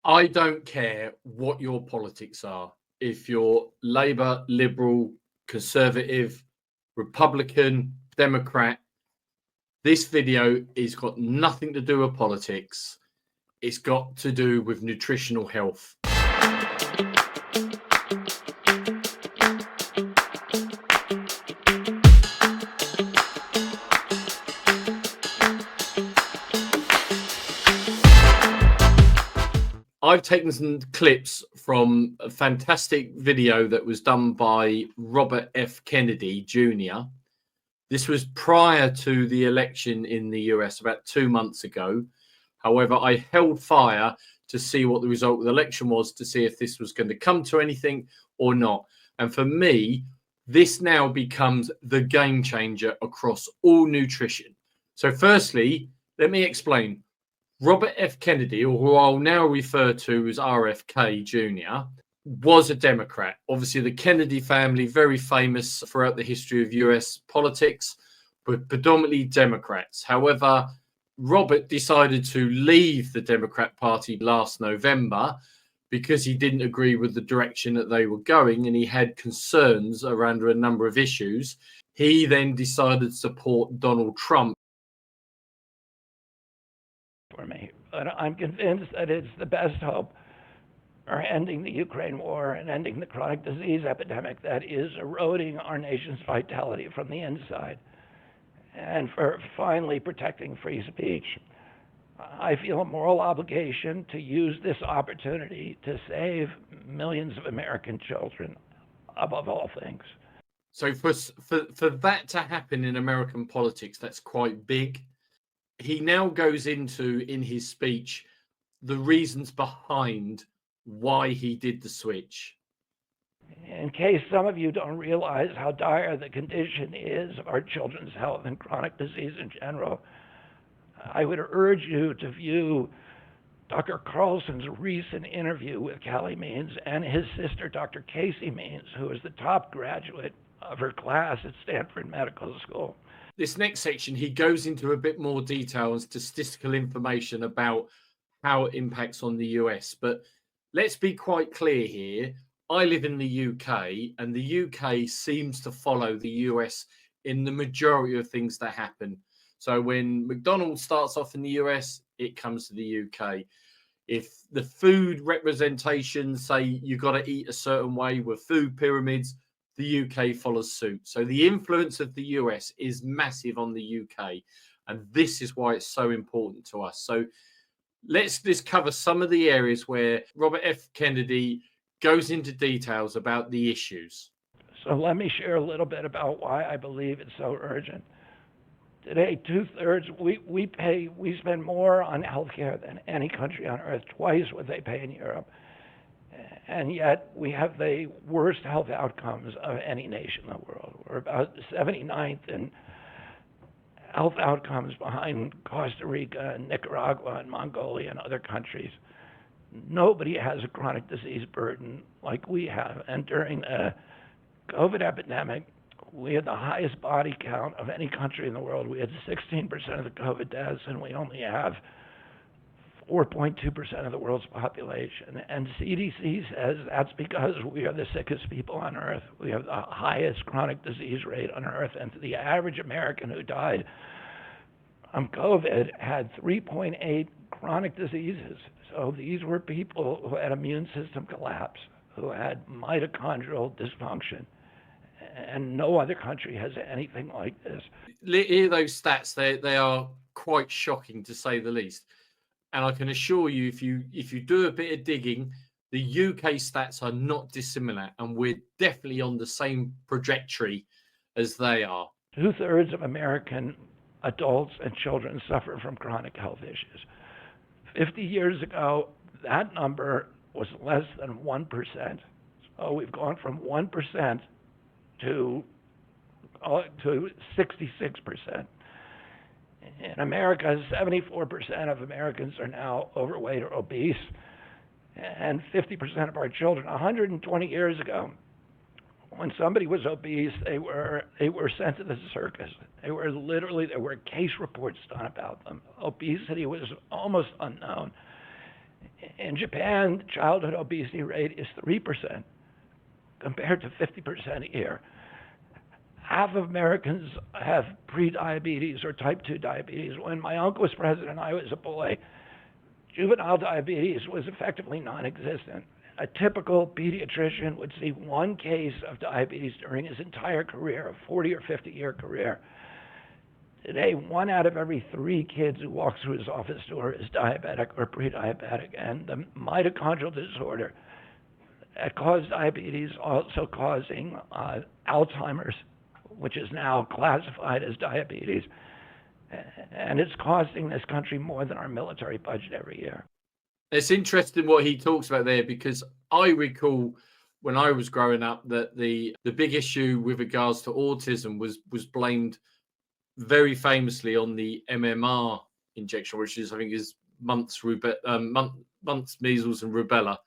I don't care what your politics are. If you're Labour, Liberal, Conservative, Republican, Democrat, this video has got nothing to do with politics. It's got to do with nutritional health. I've taken some clips from a fantastic video that was done by Robert F Kennedy Jr. This was prior to the election in the US about 2 months ago. However, I held fire to see what the result of the election was, to see if this was going to come to anything or not. And for me, this now becomes the game changer across all nutrition. So firstly, let me explain. Robert F Kennedy, or who I'll now refer to as RFK Jr., was a Democrat. Obviously, the Kennedy family, very famous throughout the history of US politics, but predominantly Democrats. However, Robert decided to leave the Democrat Party last November because he didn't agree with the direction that they were going, and he had concerns around a number of issues. He then decided to support Donald Trump. For me, but I'm convinced that it's the best hope for ending the Ukraine war and ending the chronic disease epidemic that is eroding our nation's vitality from the inside, and for finally protecting free speech. I feel a moral obligation to use this opportunity to save millions of American children above all things. So for that to happen in American politics, that's quite big. He now goes into, in his speech, the reasons behind why he did the switch. In case some of you don't realize how dire the condition is of our children's health and chronic disease in general, I would urge you to view Dr. Carlson's recent interview with Callie Means and his sister, Dr. Casey Means, who is the top graduate of her class at Stanford Medical School. This next section, he goes into a bit more detail and statistical information about how it impacts on the US. But let's be quite clear here. I live in the UK, and the UK seems to follow the US in the majority of things that happen. So when McDonald's starts off in the US, it comes to the UK. If the food representation say you've got to eat a certain way with food pyramids, the UK follows suit. So the influence of the US is massive on the UK, and this is why it's so important to us. So let's just cover some of the areas where Robert F Kennedy goes into details about the issues. So let me share a little bit about why I believe it's so urgent. Today, 2/3, we spend more on healthcare than any country on earth, twice what they pay in Europe. And yet we have the worst health outcomes of any nation in the world. We're about 79th in health outcomes behind Costa Rica and Nicaragua and Mongolia and other countries. Nobody has a chronic disease burden like we have. And during the COVID epidemic, we had the highest body count of any country in the world. We had 16% of the COVID deaths, and we only have 4.2% of the world's population. And CDC says that's because we are the sickest people on earth. We have the highest chronic disease rate on earth. And the average American who died from COVID had 3.8 chronic diseases. So these were people who had immune system collapse, who had mitochondrial dysfunction. And no other country has anything like this. Hear those stats, they are quite shocking to say the least. And I can assure you, if you do a bit of digging, the UK stats are not dissimilar, and we're definitely on the same trajectory as they are. 2/3 of American adults and children suffer from chronic health issues. 50 years ago, that number was less than 1%. So we've gone from 1% to 66%. In America, 74% of Americans are now overweight or obese, and 50% of our children. 120 years ago, when somebody was obese, they were sent to the circus. There were case reports done about them. Obesity was almost unknown. In Japan, the childhood obesity rate is 3% compared to 50% here. Half of Americans have prediabetes or type 2 diabetes. When my uncle was president and I was a boy, juvenile diabetes was effectively non-existent. A typical pediatrician would see one case of diabetes during his entire career, a 40 or 50-year career. Today, 1 out of every 3 kids who walks through his office door is diabetic or pre-diabetic, and the mitochondrial disorder that caused diabetes also causing Alzheimer's, which is now classified as diabetes, and it's costing this country more than our military budget every year. It's interesting what he talks about there, because I recall when I was growing up that the big issue with regards to autism was blamed very famously on the MMR injection, which is, I think, is mumps, measles, and rubella,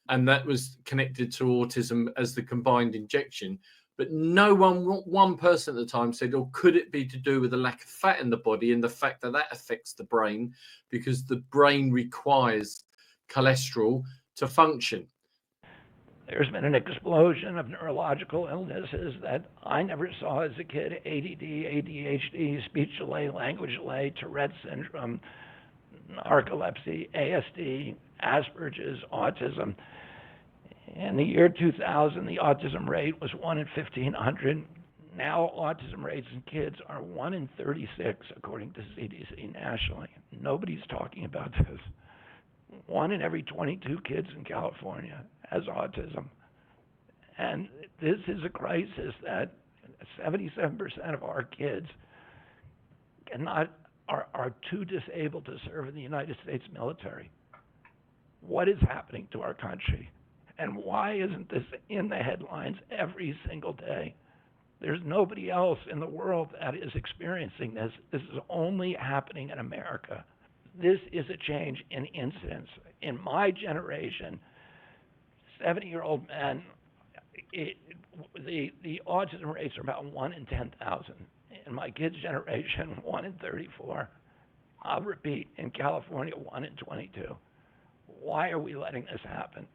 and that was connected to autism as the combined injection. But no one person at the time said, "Oh, could it be to do with the lack of fat in the body and the fact that that affects the brain, because the brain requires cholesterol to function?" There's been an explosion of neurological illnesses that I never saw as a kid: ADD, ADHD, speech delay, language delay, Tourette syndrome, narcolepsy, ASD, Asperger's, autism. In the year 2000, the autism rate was 1 in 1,500. Now, autism rates in kids are 1 in 36, according to CDC nationally. Nobody's talking about this. 1 in every 22 kids in California has autism. And this is a crisis that 77% of our kids are too disabled to serve in the United States military. What is happening to our country? And why isn't this in the headlines every single day? There's nobody else in the world that is experiencing this. This is only happening in America. This is a change in incidence. In my generation, 70-year-old men, the autism rates are about 1 in 10,000. In my kids' generation, 1 in 34. I'll repeat, in California, 1 in 22. Why are we letting this happen?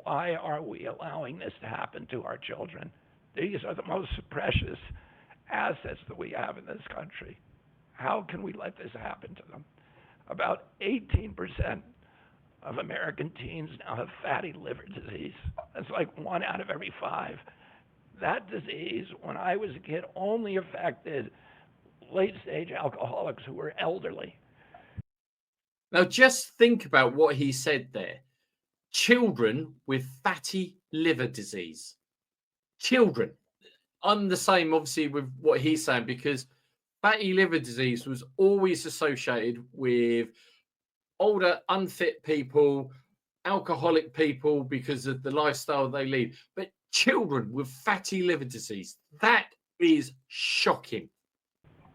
Why are we allowing this to happen to our children? These are the most precious assets that we have in this country. How can we let this happen to them? About 18% of American teens now have fatty liver disease. That's like 1 out of every 5. That disease, when I was a kid, only affected late-stage alcoholics who were elderly. Now, just think about what he said there. Children with fatty liver disease. Children. I'm the same, obviously, with what he's saying, because fatty liver disease was always associated with older, unfit people, alcoholic people, because of the lifestyle they lead. But children with fatty liver disease, that is shocking.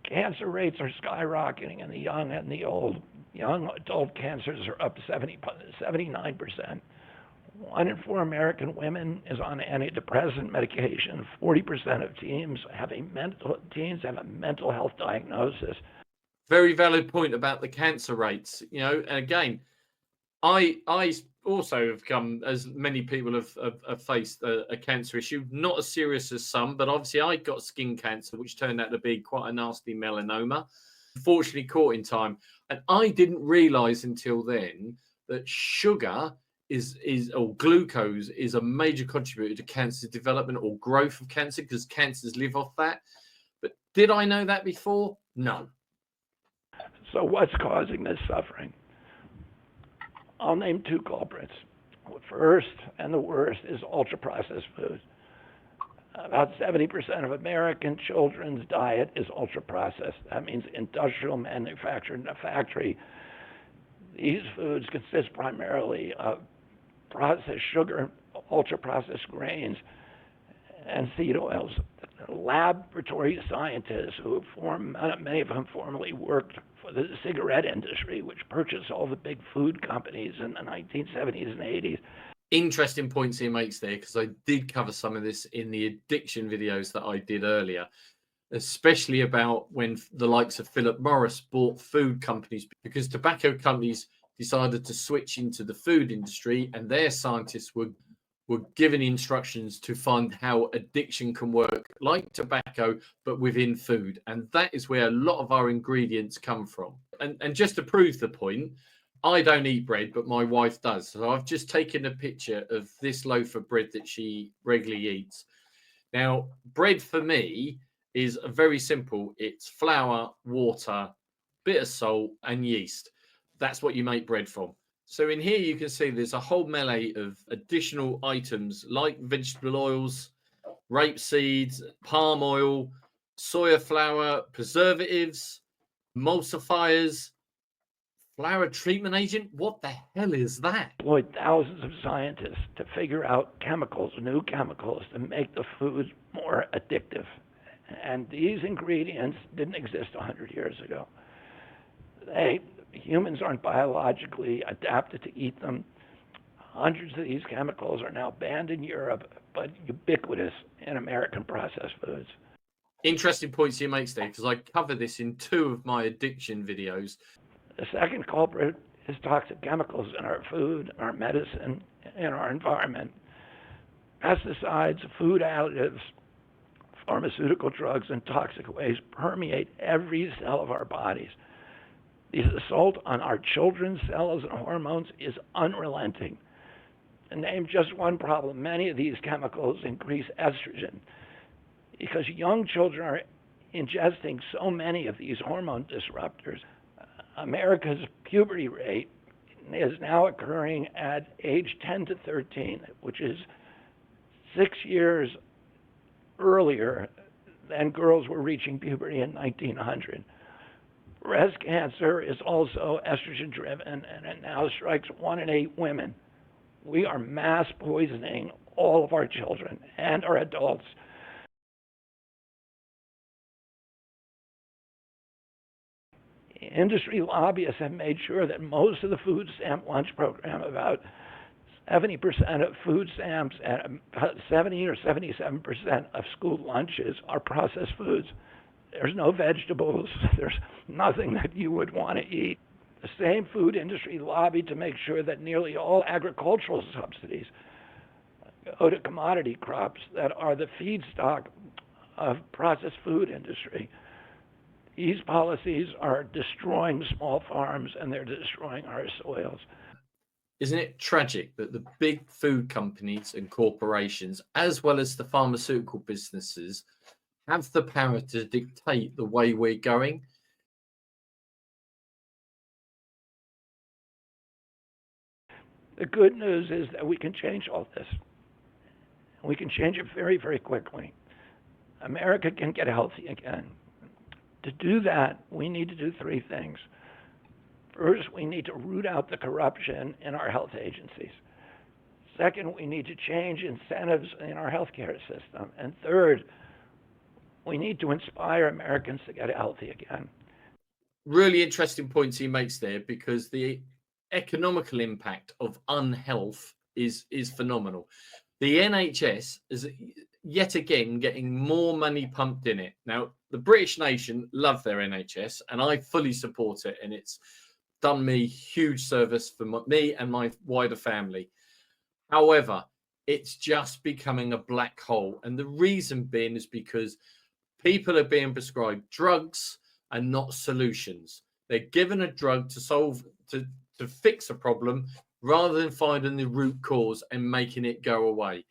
Cancer rates are skyrocketing in the young and the old. Young adult cancers are up 79%. 1 in 4 American women is on antidepressant medication. 40% of teens have a mental health diagnosis. Very valid point about the cancer rates. You know, and again, I also have come, as many people have faced a cancer issue, not as serious as some, but obviously I got skin cancer, which turned out to be quite a nasty melanoma. Fortunately, caught in time, and I didn't realize until then that sugar or glucose is a major contributor to cancer development or growth of cancer, because cancers live off that. But did I know that before? No. So what's causing this suffering? I'll name 2 culprits. The first and the worst is ultra-processed food. About 70% of American children's diet is ultra-processed. That means industrial manufactured in a factory. These foods consist primarily of processed sugar, ultra-processed grains, and seed oils. Laboratory scientists many of them formerly worked for the cigarette industry, which purchased all the big food companies in the 1970s and 80s. Interesting points he makes there, because I did cover some of this in the addiction videos that I did earlier, especially about when the likes of Philip Morris bought food companies, because tobacco companies decided to switch into the food industry, and their scientists were given instructions to find how addiction can work like tobacco, but within food. And that is where a lot of our ingredients come from. And just to prove the point, I don't eat bread, but my wife does. So I've just taken a picture of this loaf of bread that she regularly eats. Now, bread for me is very simple. It's flour, water, bit of salt, and yeast. That's what you make bread from. So in here, you can see there's a whole melee of additional items like vegetable oils, rape seeds, palm oil, soya flour, preservatives, emulsifiers, flour treatment agent. What the hell is that? Employed thousands of scientists to figure out chemicals, new chemicals, to make the food more addictive. And these ingredients didn't exist 100 years ago. Humans aren't biologically adapted to eat them. Hundreds of these chemicals are now banned in Europe, but ubiquitous in American processed foods. Interesting points you make, Steve, because I cover this in 2 of my addiction videos. The second culprit is toxic chemicals in our food, our medicine, in our environment. Pesticides, food additives, pharmaceutical drugs, and toxic waste permeate every cell of our bodies. The assault on our children's cells and hormones is unrelenting. To name just one problem, many of these chemicals increase estrogen. Because young children are ingesting so many of these hormone disruptors, America's puberty rate is now occurring at age 10 to 13, which is 6 years earlier than girls were reaching puberty in 1900. Breast cancer is also estrogen driven, and it now strikes 1 in 8 women. We are mass poisoning all of our children and our adults. Industry lobbyists have made sure that most of the food stamp lunch program, about 70% of food stamps and about 70 or 77% of school lunches are processed foods. There's no vegetables. There's nothing that you would want to eat. The same food industry lobbied to make sure that nearly all agricultural subsidies go to commodity crops that are the feedstock of processed food industry. These policies are destroying small farms, and they're destroying our soils. Isn't it tragic that the big food companies and corporations, as well as the pharmaceutical businesses, have the power to dictate the way we're going? The good news is that we can change all this. We can change it very, very quickly. America can get healthy again. To do that, we need to do 3 things. First, we need to root out the corruption in our health agencies. Second, we need to change incentives in our healthcare system. And third, we need to inspire Americans to get healthy again. Really interesting points he makes there, because the economical impact of unhealth is phenomenal. The NHS is yet again getting more money pumped in it. Now, the British nation love their NHS, and I fully support it, and it's done me huge service for me and my wider family. However, it's just becoming a black hole, and the reason being is because people are being prescribed drugs and not solutions. They're given a drug to solve to fix a problem rather than finding the root cause and making it go away.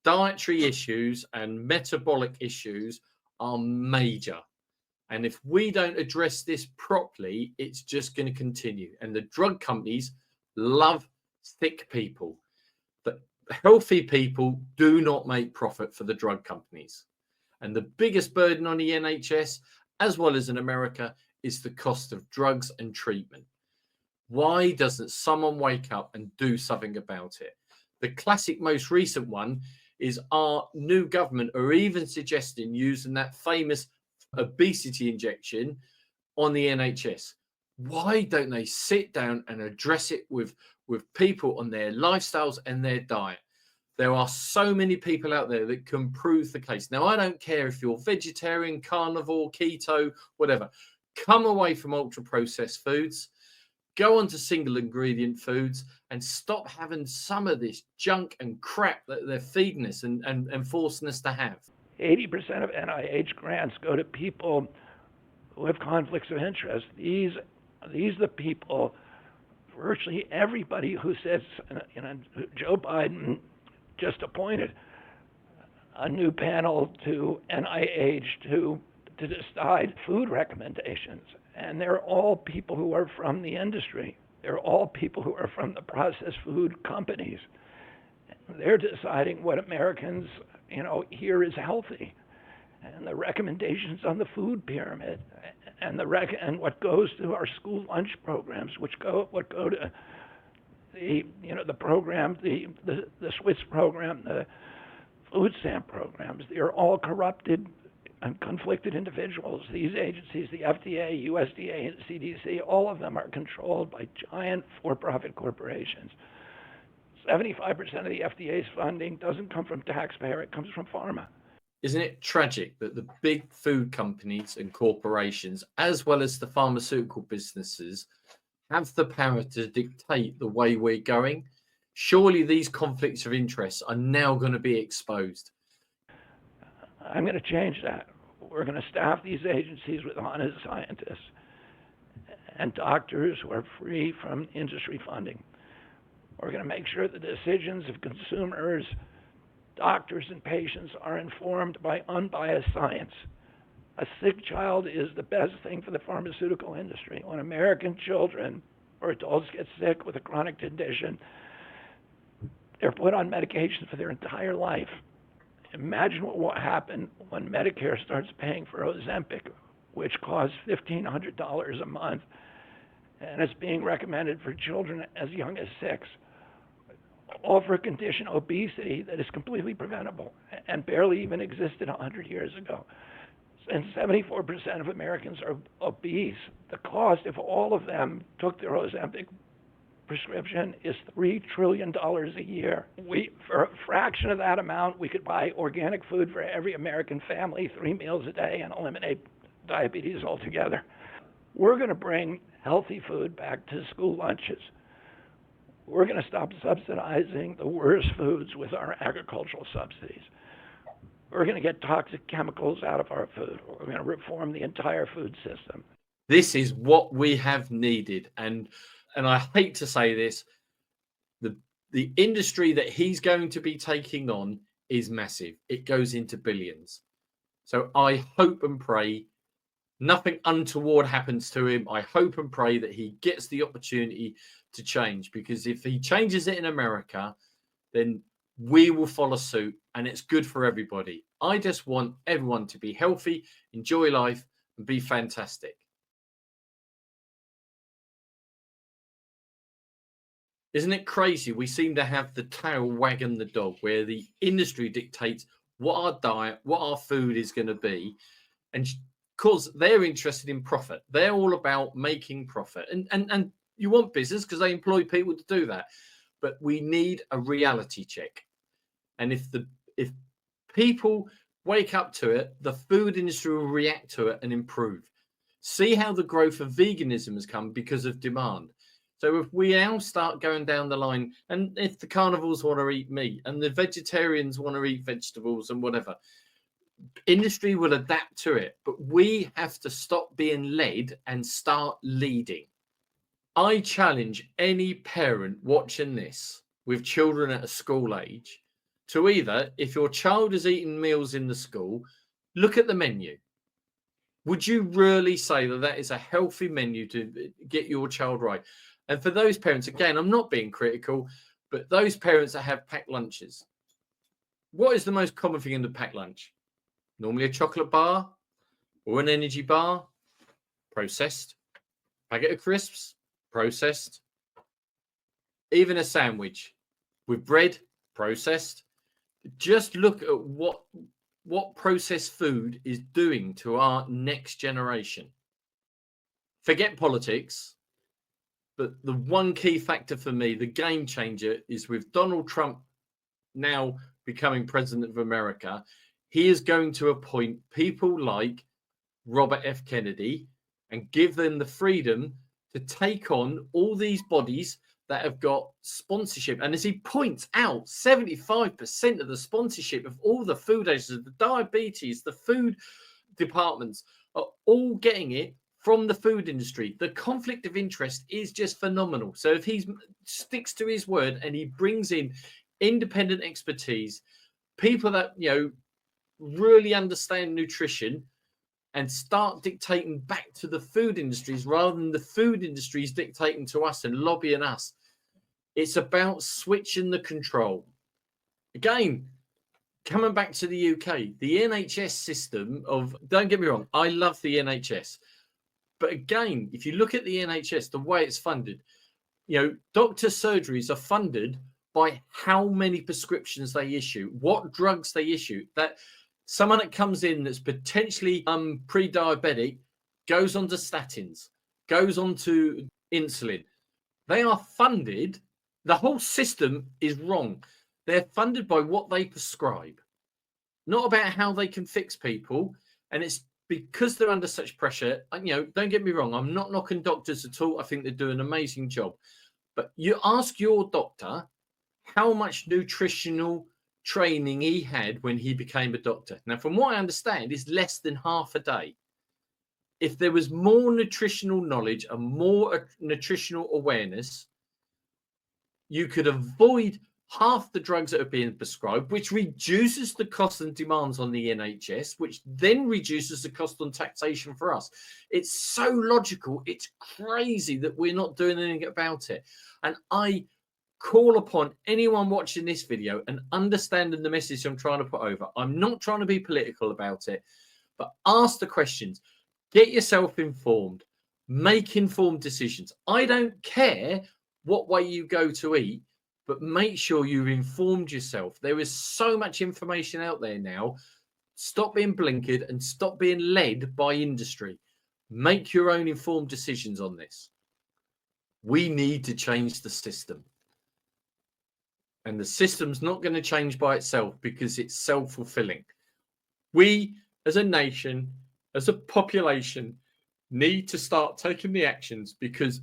Dietary issues and metabolic issues are major. And if we don't address this properly, it's just going to continue. And the drug companies love sick people. But healthy people do not make profit for the drug companies. And the biggest burden on the NHS, as well as in America, is the cost of drugs and treatment. Why doesn't someone wake up and do something about it? The classic, most recent one is our new government are even suggesting using that famous obesity injection on the NHS. Why don't they sit down and address it with people on their lifestyles and their diet? There are so many people out there that can prove the case. Now, I don't care if you're vegetarian, carnivore, keto, whatever. Come away from ultra processed foods. go on to single ingredient foods and stop having some of this junk and crap that they're feeding us and forcing us to have. 80% of NIH grants go to people who have conflicts of interest. These are the people, virtually everybody who says, Joe Biden just appointed a new panel to NIH to decide food recommendations. And they're all people who are from the industry. They're all people who are from the processed food companies. They're deciding what Americans, hear is healthy. And the recommendations on the food pyramid and what goes to our school lunch programs, what go to the program, the Swiss program, the food stamp programs. They're all corrupted and conflicted individuals. These agencies, the FDA, USDA, and CDC, all of them are controlled by giant for-profit corporations. 75% of the FDA's funding doesn't come from taxpayer, it comes from pharma. Isn't it tragic that the big food companies and corporations, as well as the pharmaceutical businesses, have the power to dictate the way we're going? Surely these conflicts of interest are now going to be exposed. I'm going to change that. We're going to staff these agencies with honest scientists and doctors who are free from industry funding. We're going to make sure the decisions of consumers, doctors, and patients are informed by unbiased science. A sick child is the best thing for the pharmaceutical industry. When American children or adults get sick with a chronic condition, they're put on medication for their entire life. Imagine what will happen when Medicare starts paying for Ozempic, which costs $1,500 a month, and it's being recommended for children as young as 6. All for a condition, obesity, that is completely preventable and barely even existed 100 years ago. And 74% of Americans are obese. The cost, if all of them took their Ozempic prescription, is $3 trillion a year. For a fraction of that amount, we could buy organic food for every American family, 3 meals a day, and eliminate diabetes altogether. We're going to bring healthy food back to school lunches. We're going to stop subsidizing the worst foods with our agricultural subsidies. We're going to get toxic chemicals out of our food. We're going to reform the entire food system. This is what we have needed. And I hate to say this, the industry that he's going to be taking on is massive. It goes into billions. So I hope and pray nothing untoward happens to him. I hope and pray that he gets the opportunity to change, because if he changes it in America, then we will follow suit, and it's good for everybody. I just want everyone to be healthy, enjoy life, and be fantastic. Isn't it crazy? We seem to have the tail wagging the dog, where the industry dictates what our diet, what our food is going to be. And because they're interested in profit, they're all about making profit. And you want business because they employ people to do that. But we need a reality check. And if people wake up to it, the food industry will react to it and improve. See how the growth of veganism has come because of demand. So if we now start going down the line, and if the carnivores want to eat meat and the vegetarians want to eat vegetables and whatever, industry will adapt to it. But we have to stop being led and start leading. I challenge any parent watching this with children at a school age to either, if your child is eating meals in the school, look at the menu. Would you really say that that is a healthy menu to get your child right? And for those parents, again, I'm not being critical, but those parents that have packed lunches, what is the most common thing in the packed lunch? Normally a chocolate bar or an energy bar, processed. Packet of crisps, processed. Even a sandwich with bread, processed. Just look at what processed food is doing to our next generation. Forget politics, but the one key factor for me, the game changer, is with Donald Trump now becoming president of America, he is going to appoint people like Robert F. Kennedy and give them the freedom to take on all these bodies that have got sponsorship. And as he points out, 75% of the sponsorship of all the food agencies, the diabetes, the food departments are all getting it from the food industry. The conflict of interest is just phenomenal. So if he sticks to his word and he brings in independent expertise, people that, you know, really understand nutrition, and start dictating back to the food industries rather than the food industries dictating to us and lobbying us. It's about switching the control. Again, coming back to the UK, the NHS system of, don't get me wrong, I love the NHS. But again, if you look at the NHS, the way it's funded, you know, doctor surgeries are funded by how many prescriptions they issue, what drugs they issue. That someone that comes in that's potentially pre-diabetic goes on to statins, goes on to insulin. They are funded. The whole system is wrong. They're funded by what they prescribe, not about how they can fix people. And it's because they're under such pressure. You know, don't get me wrong, I'm not knocking doctors at all. I think they do an amazing job. But you ask your doctor how much nutritional training he had when he became a doctor. Now, from what I understand, it's less than half a day. If there was more nutritional knowledge and more nutritional awareness, you could avoid half the drugs that are being prescribed, which reduces the costs and demands on the NHS, which then reduces the cost on taxation for us. It's so logical. It's crazy that we're not doing anything about it. And I call upon anyone watching this video and understanding the message I'm trying to put over. I'm not trying to be political about it, but ask the questions. Get yourself informed. Make informed decisions. I don't care what way you go to eat, but make sure you've informed yourself. There is so much information out there now. Stop being blinkered and stop being led by industry. Make your own informed decisions on this. We need to change the system. And the system's not going to change by itself because it's self-fulfilling. We, as a nation, as a population, need to start taking the actions, because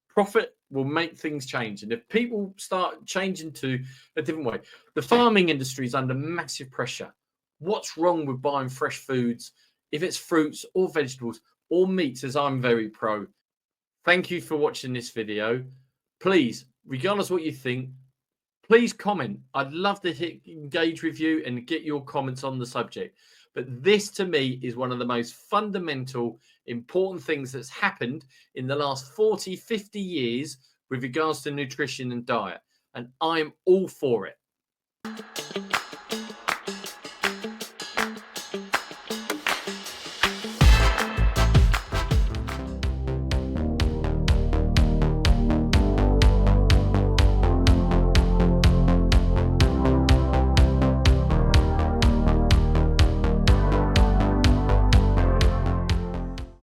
profit will make things change. And if people start changing to a different way, the farming industry is under massive pressure. What's wrong with buying fresh foods, if it's fruits or vegetables or meats, as I'm very pro? Thank you for watching this video. Please, regardless of what you think, please comment. I'd love to engage with you and get your comments on the subject. But this, to me, is one of the most fundamental, important things that's happened in the last 40, 50 years with regards to nutrition and diet. And I'm all for it.